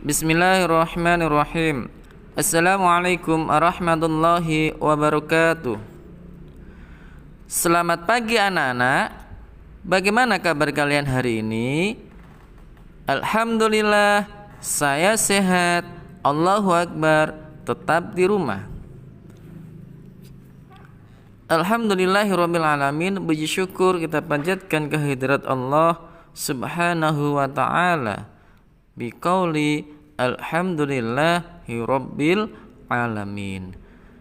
Bismillahirrahmanirrahim. Assalamualaikum warahmatullahi wabarakatuh. Selamat pagi anak-anak. Bagaimana kabar kalian hari ini? Alhamdulillah, saya sehat. Allahu Akbar, tetap di rumah. Alhamdulillahirabbil alamin. Puji syukur kita panjatkan kehadirat Allah Subhanahu wa taala biqauli alhamdulillahi rabbil alamin.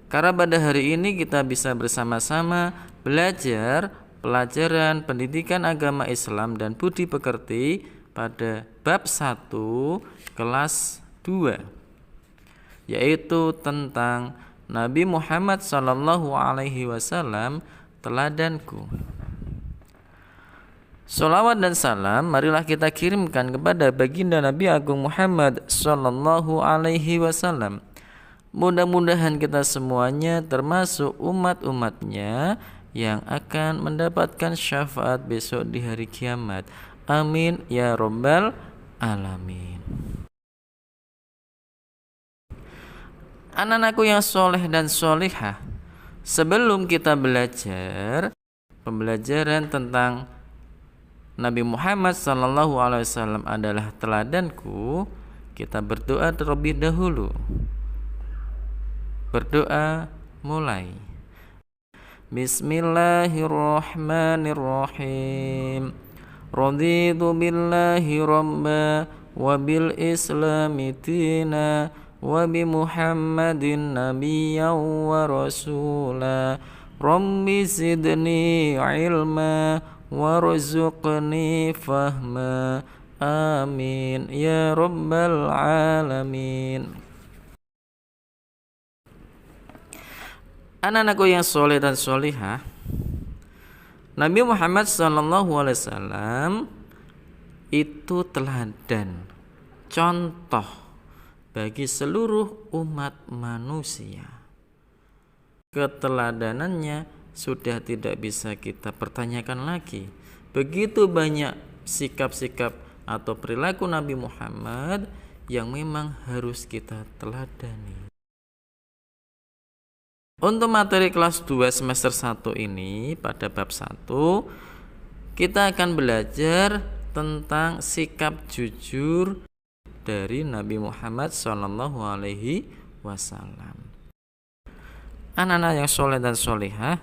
Karena pada hari ini kita bisa bersama-sama belajar pelajaran pendidikan agama Islam dan budi pekerti pada bab 1 kelas 2, yaitu tentang Nabi Muhammad SAW teladanku. Sholawat dan salam marilah kita kirimkan kepada baginda Nabi Agung Muhammad SAW. Mudah-mudahan kita semuanya termasuk umat-umatnya yang akan mendapatkan syafaat besok di hari kiamat. Amin ya rabbal alamin. Anak-anakku yang soleh dan solihah, sebelum kita belajar pembelajaran tentang Nabi Muhammad SAW adalah teladanku, kita berdoa terlebih dahulu. Berdoa mulai. Bismillahirrahmanirrahim. Raditu billahi rabba wa bil islami tina wa bi Muhammadin nabiyyan wa rasula. Rabbi zidni ilma warzuqni fahma. Amin ya rabbal alamin. Anak-anakku yang soleh dan solihah, Nabi Muhammad SAW itu teladan, contoh bagi seluruh umat manusia. Keteladanannya sudah tidak bisa kita pertanyakan lagi. Begitu banyak sikap-sikap atau perilaku Nabi Muhammad yang memang harus kita teladani. Untuk materi kelas 2 semester 1 ini, pada bab 1 kita akan belajar tentang sikap jujur dari Nabi Muhammad SAW. Anak-anak yang soleh dan solehah,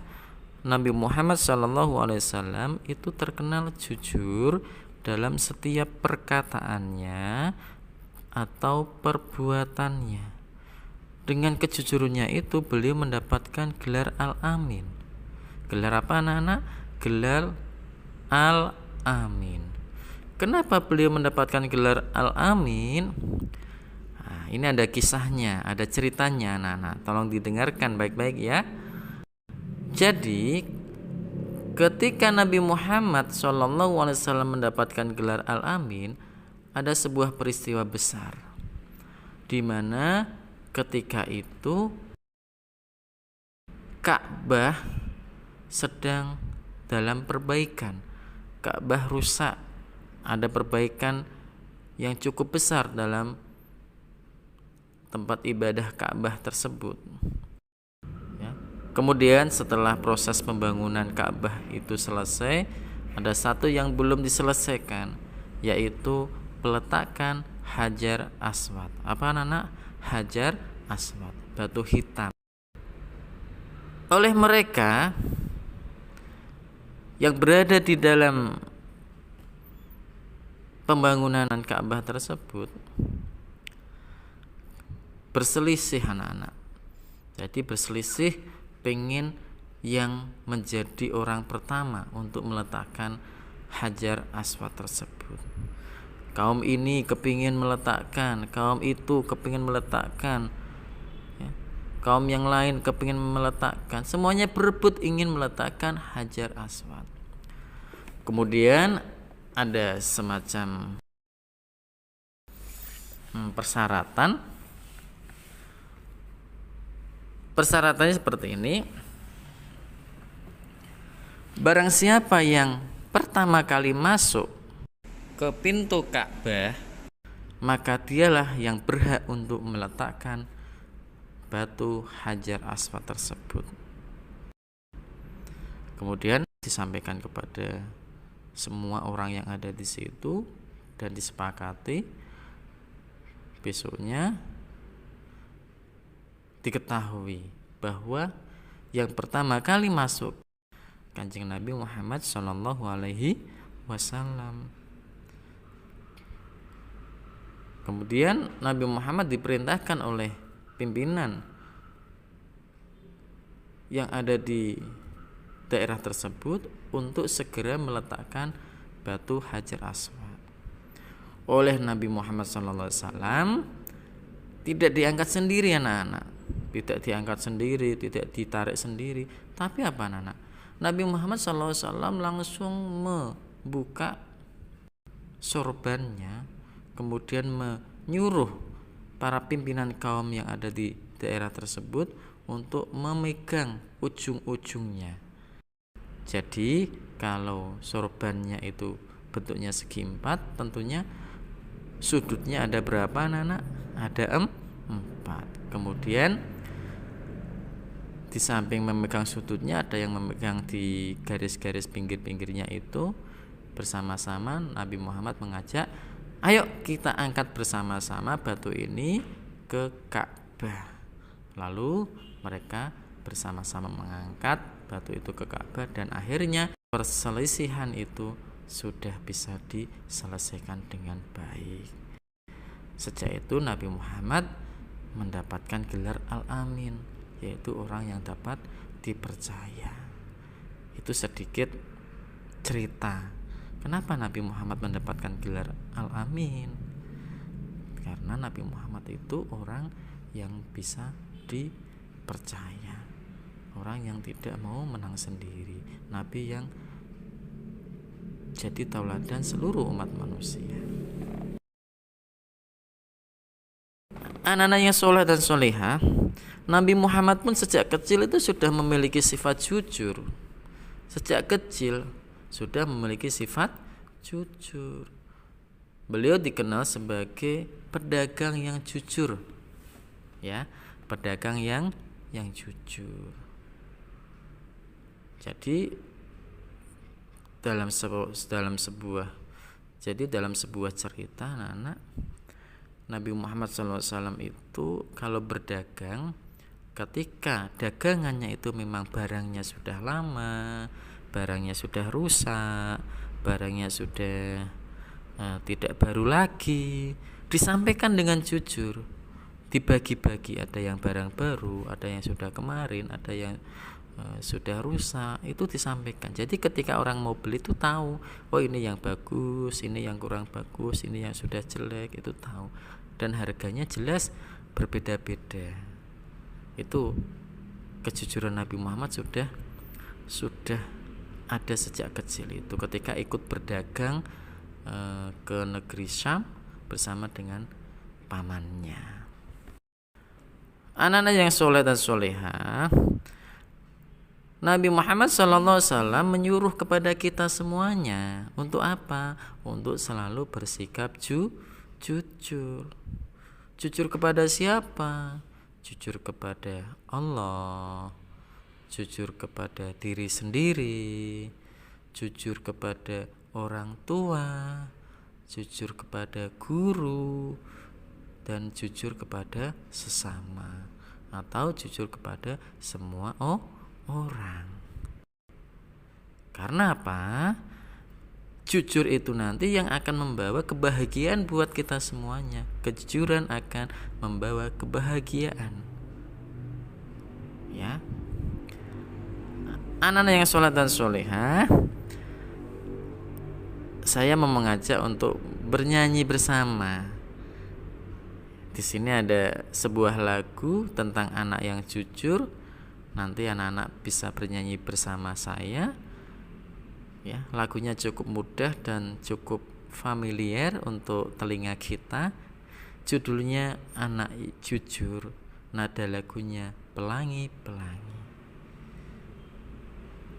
Nabi Muhammad SAW itu terkenal jujur dalam setiap perkataannya atau perbuatannya. Dengan kejujurannya itu beliau mendapatkan gelar Al-Amin. Gelar apa anak-anak? Gelar Al-Amin. Kenapa beliau mendapatkan gelar Al-Amin? Nah, ini ada kisahnya, ada ceritanya anak-anak. Tolong didengarkan baik-baik ya. Jadi ketika Nabi Muhammad SAW mendapatkan gelar Al-Amin, ada sebuah peristiwa besar di mana ketika itu Ka'bah sedang dalam perbaikan. Ka'bah rusak. Ada perbaikan yang cukup besar dalam tempat ibadah Ka'bah tersebut. Ya. Kemudian setelah proses pembangunan Ka'bah itu selesai, ada satu yang belum diselesaikan, yaitu peletakan Hajar Aswad. Apa anak-anak? Hajar Aswad, batu hitam. Oleh mereka yang berada di dalam pembangunan Ka'bah tersebut berselisih anak-anak. Jadi berselisih pengen yang menjadi orang pertama untuk meletakkan Hajar Aswad tersebut. Kaum ini kepingin meletakkan, kaum itu kepingin meletakkan, ya. Kaum yang lain kepingin meletakkan. Semuanya berebut ingin meletakkan Hajar Aswad. Kemudian ada semacam persyaratan. Persyaratannya seperti ini. Barang siapa yang pertama kali masuk ke pintu Ka'bah maka dialah yang berhak untuk meletakkan batu Hajar Aswad tersebut. Kemudian disampaikan kepada semua orang yang ada di situ dan disepakati besoknya diketahui bahwa yang pertama kali masuk Kanjeng Nabi Muhammad Shallallahu Alaihi Wasallam. Kemudian Nabi Muhammad diperintahkan oleh pimpinan yang ada di daerah tersebut untuk segera meletakkan batu Hajar Aswad. Oleh Nabi Muhammad SAW tidak diangkat sendiri anak-anak, tidak diangkat sendiri, tidak ditarik sendiri, tapi apa anak-anak? Nabi Muhammad SAW langsung membuka sorbannya, kemudian menyuruh para pimpinan kaum yang ada di daerah tersebut untuk memegang ujung-ujungnya. Jadi kalau sorbannya itu bentuknya segi empat, tentunya sudutnya ada berapa anak-anak? Ada 4. Kemudian di samping memegang sudutnya, ada yang memegang di garis-garis pinggir-pinggirnya itu. Bersama-sama Nabi Muhammad mengajak, ayo kita angkat bersama-sama batu ini ke Ka'bah. Lalu mereka bersama-sama mengangkat batu itu ke Ka'bah, dan akhirnya perselisihan itu sudah bisa diselesaikan dengan baik. Sejak itu Nabi Muhammad mendapatkan gelar Al-Amin, yaitu orang yang dapat dipercaya. Itu sedikit cerita kenapa Nabi Muhammad mendapatkan gelar Al-Amin. Karena Nabi Muhammad itu orang yang bisa dipercaya, orang yang tidak mau menang sendiri, Nabi yang jadi tauladan seluruh umat manusia. Anak-anak yang soleh dan soleha, Nabi Muhammad pun sejak kecil itu sudah memiliki sifat jujur. Sejak kecil sudah memiliki sifat jujur. Beliau dikenal sebagai pedagang yang jujur, ya, pedagang yang jujur. Jadi dalam sebuah cerita anak-anak, Nabi Muhammad SAW itu kalau berdagang, ketika dagangannya itu memang barangnya sudah lama, barangnya sudah rusak, barangnya sudah tidak baru lagi, disampaikan dengan jujur, dibagi-bagi, ada yang barang baru, ada yang sudah kemarin, ada yang sudah rusak, itu disampaikan. Jadi ketika orang mau beli itu tahu, oh ini yang bagus, ini yang kurang bagus, ini yang sudah jelek, itu tahu, dan harganya jelas berbeda-beda. Itu kejujuran Nabi Muhammad sudah ada sejak kecil itu, ketika ikut berdagang ke negeri Syam bersama dengan pamannya. Anak-anak yang soleh dan soleha, Nabi Muhammad SAW menyuruh kepada kita semuanya untuk apa? Untuk selalu bersikap jujur. Jujur kepada siapa? Jujur kepada Allah, jujur kepada diri sendiri, jujur kepada orang tua, jujur kepada guru, dan jujur kepada sesama, atau jujur kepada semua orang. Karena apa? Jujur itu nanti yang akan membawa kebahagiaan buat kita semuanya. Kejujuran akan membawa kebahagiaan, ya. Anak-anak yang sholat dan soleha, saya mau mengajak untuk bernyanyi bersama. Di sini ada sebuah lagu tentang anak yang jujur. Nanti anak-anak bisa bernyanyi bersama saya. Ya, lagunya cukup mudah dan cukup familiar untuk telinga kita. Judulnya Anak Jujur. Nada lagunya Pelangi-Pelangi.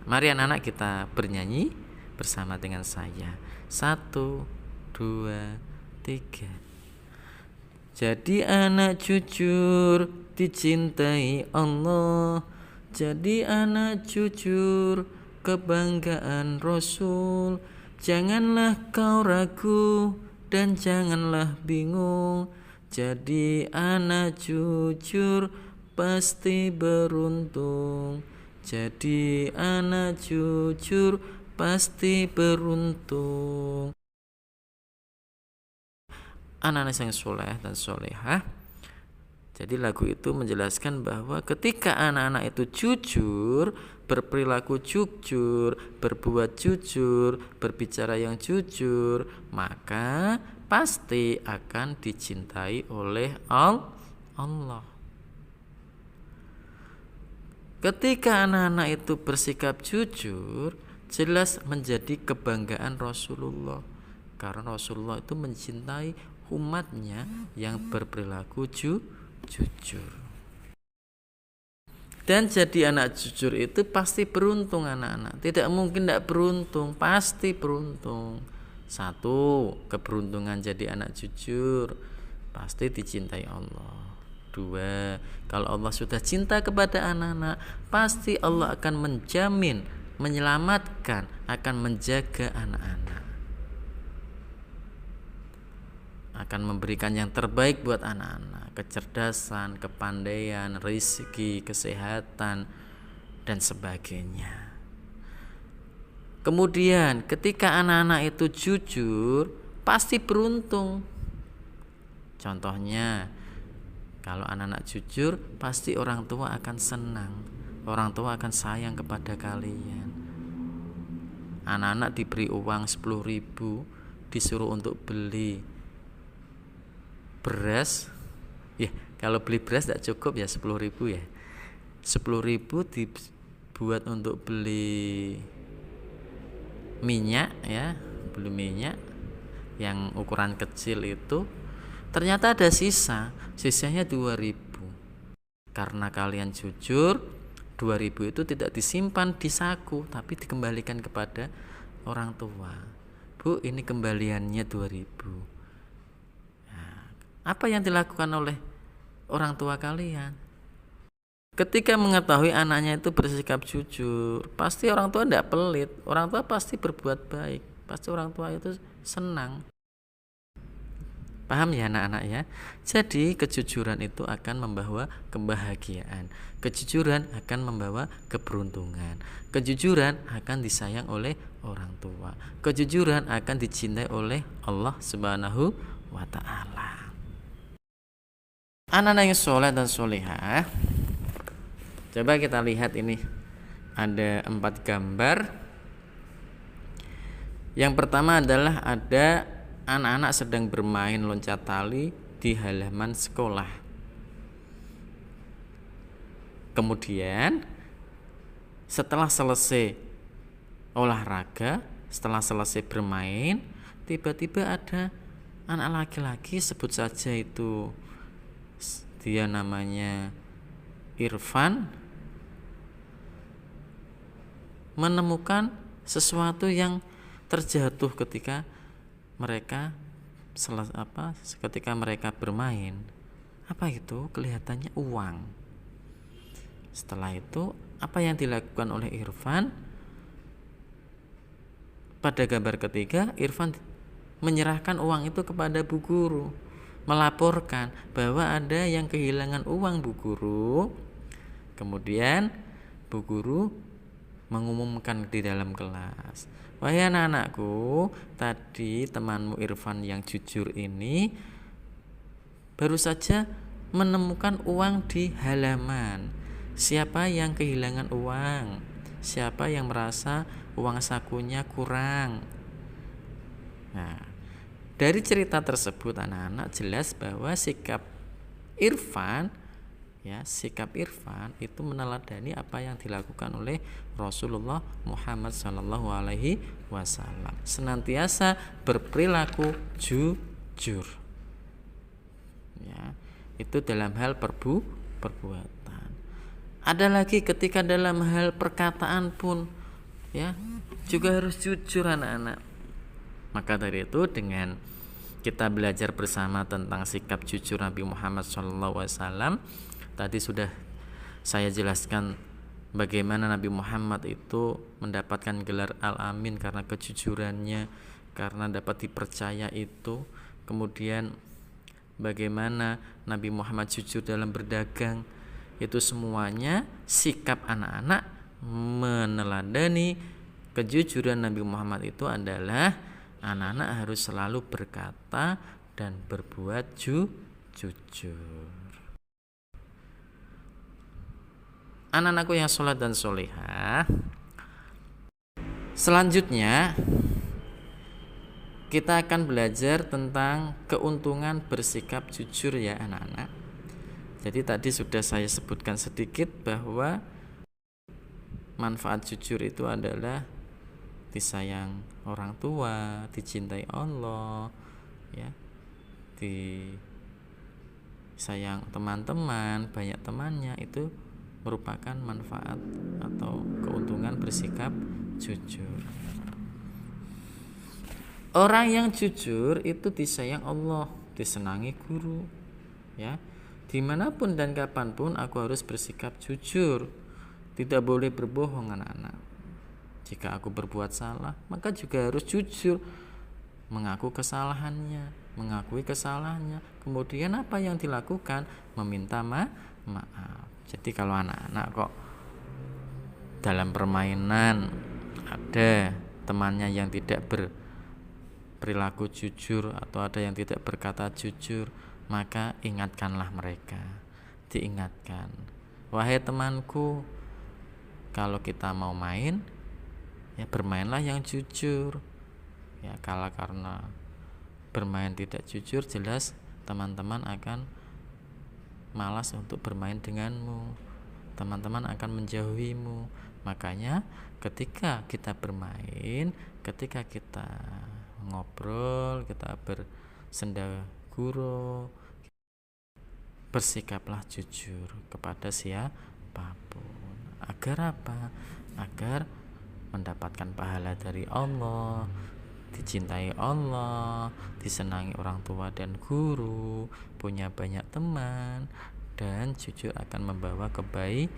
Mari anak-anak kita bernyanyi bersama dengan saya. 1, 2, 3. Jadi anak jujur dicintai Allah. Jadi anak jujur kebanggaan Rasul. Janganlah kau ragu dan janganlah bingung. Jadi anak jujur pasti beruntung. Jadi anak jujur pasti beruntung. Anak-anak yang soleh dan solehah. Jadi lagu itu menjelaskan bahwa ketika anak-anak itu jujur, berperilaku jujur, berbuat jujur, berbicara yang jujur, maka pasti akan dicintai oleh Allah. Ketika anak-anak itu bersikap jujur, jelas menjadi kebanggaan Rasulullah, karena Rasulullah itu mencintai umatnya yang berperilaku jujur. Dan jadi anak jujur itu pasti beruntung anak-anak. Tidak mungkin tidak beruntung, pasti beruntung. Satu, keberuntungan jadi anak jujur pasti dicintai Allah. Dua, kalau Allah sudah cinta kepada anak-anak, pasti Allah akan menjamin, menyelamatkan, akan menjaga anak-anak, akan memberikan yang terbaik buat anak-anak, kecerdasan, kepandaian, rezeki, kesehatan, dan sebagainya. Kemudian ketika anak-anak itu jujur, pasti beruntung. Contohnya, kalau anak-anak jujur, pasti orang tua akan senang, orang tua akan sayang kepada kalian. Anak-anak diberi uang 10.000, disuruh untuk beli beras, ya kalau beli beras tidak cukup ya 10.000 ya, 10.000 dibuat untuk beli minyak ya, beli minyak yang ukuran kecil itu, ternyata ada sisanya 2.000. Karena kalian jujur, 2.000 itu tidak disimpan di saku, tapi dikembalikan kepada orang tua. Bu, ini kembaliannya 2.000. Apa yang dilakukan oleh orang tua kalian? Ketika mengetahui anaknya itu bersikap jujur, pasti orang tua tidak pelit, orang tua pasti berbuat baik, pasti orang tua itu senang. Paham ya anak-anak ya? Jadi kejujuran itu akan membawa kebahagiaan, kejujuran akan membawa keberuntungan, kejujuran akan disayang oleh orang tua, kejujuran akan dicintai oleh Allah Subhanahu wa Ta'ala. Anak-anak yang soleh dan solehah, coba kita lihat ini, ada 4 gambar. Yang pertama adalah ada anak-anak sedang bermain loncat tali di halaman sekolah. Kemudian setelah selesai olahraga, setelah selesai bermain, tiba-tiba ada anak laki-laki, sebut saja itu dia namanya Irfan, menemukan sesuatu yang terjatuh ketika mereka bermain. Apa itu? Kelihatannya uang. Setelah itu, apa yang dilakukan oleh Irfan? Pada gambar ketiga, Irfan menyerahkan uang itu kepada bu guru, melaporkan bahwa ada yang kehilangan uang bu guru. Kemudian bu guru mengumumkan di dalam kelas, wahai anak-anakku, tadi temanmu Irfan yang jujur ini baru saja menemukan uang di halaman. Siapa yang kehilangan uang? Siapa yang merasa uang sakunya kurang? Nah, dari cerita tersebut anak-anak jelas bahwa sikap Irfan itu meneladani apa yang dilakukan oleh Rasulullah Muhammad SAW. Senantiasa berperilaku jujur. Ya, itu dalam hal perbuatan. Ada lagi ketika dalam hal perkataan pun, ya, juga harus jujur anak-anak. Maka dari itu dengan kita belajar bersama tentang sikap jujur Nabi Muhammad SAW. Tadi sudah saya jelaskan bagaimana Nabi Muhammad itu mendapatkan gelar Al-Amin karena kejujurannya, karena dapat dipercaya itu. Kemudian bagaimana Nabi Muhammad jujur dalam berdagang. Itu semuanya sikap anak-anak meneladani kejujuran Nabi Muhammad itu adalah anak-anak harus selalu berkata dan berbuat jujur. Anak-anakku yang sholat dan sholihah, selanjutnya kita akan belajar tentang keuntungan bersikap jujur ya anak-anak. Jadi tadi sudah saya sebutkan sedikit bahwa manfaat jujur itu adalah disayang orang tua, dicintai Allah, ya, disayang teman-teman, banyak temannya. Itu merupakan manfaat atau keuntungan bersikap jujur. Orang yang jujur itu disayang Allah, disenangi guru, ya. Dimanapun dan kapanpun aku harus bersikap jujur, tidak boleh berbohong anak-anak. Jika aku berbuat salah, maka juga harus jujur, mengaku kesalahannya, mengakui kesalahannya. Kemudian apa yang dilakukan? Meminta maaf. Jadi kalau anak-anak kok dalam permainan ada temannya yang tidak berperilaku jujur atau ada yang tidak berkata jujur, maka ingatkanlah mereka. Diingatkan, wahai temanku, kalau kita mau main, ya bermainlah yang jujur. Ya, kalau karena bermain tidak jujur, jelas teman-teman akan malas untuk bermain denganmu. Teman-teman akan menjauhimu. Makanya ketika kita bermain, ketika kita ngobrol, kita bersenda guru, bersikaplah jujur kepada siapapun. Agar apa? Agar mendapatkan pahala dari Allah, dicintai Allah, disenangi orang tua dan guru, punya banyak teman, dan jujur akan membawa kebaikan.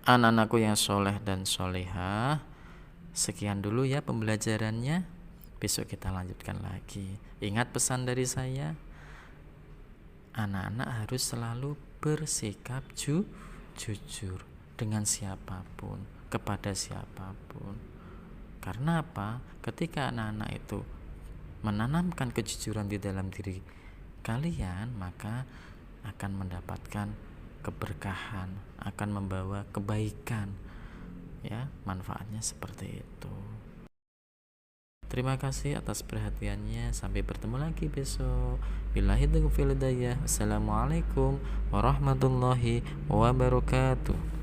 Anak-anakku yang soleh dan solehah, sekian dulu ya pembelajarannya. Besok kita lanjutkan lagi. Ingat pesan dari saya, anak-anak harus selalu bersikap jujur dengan siapapun, kepada siapapun. Karena apa? Ketika anak-anak itu menanamkan kejujuran di dalam diri kalian, maka akan mendapatkan keberkahan, akan membawa kebaikan. Ya, manfaatnya seperti itu. Terima kasih atas perhatiannya. Sampai bertemu lagi besok. Billahi taufiq wal hidayah. Assalamualaikum warahmatullahi wabarakatuh.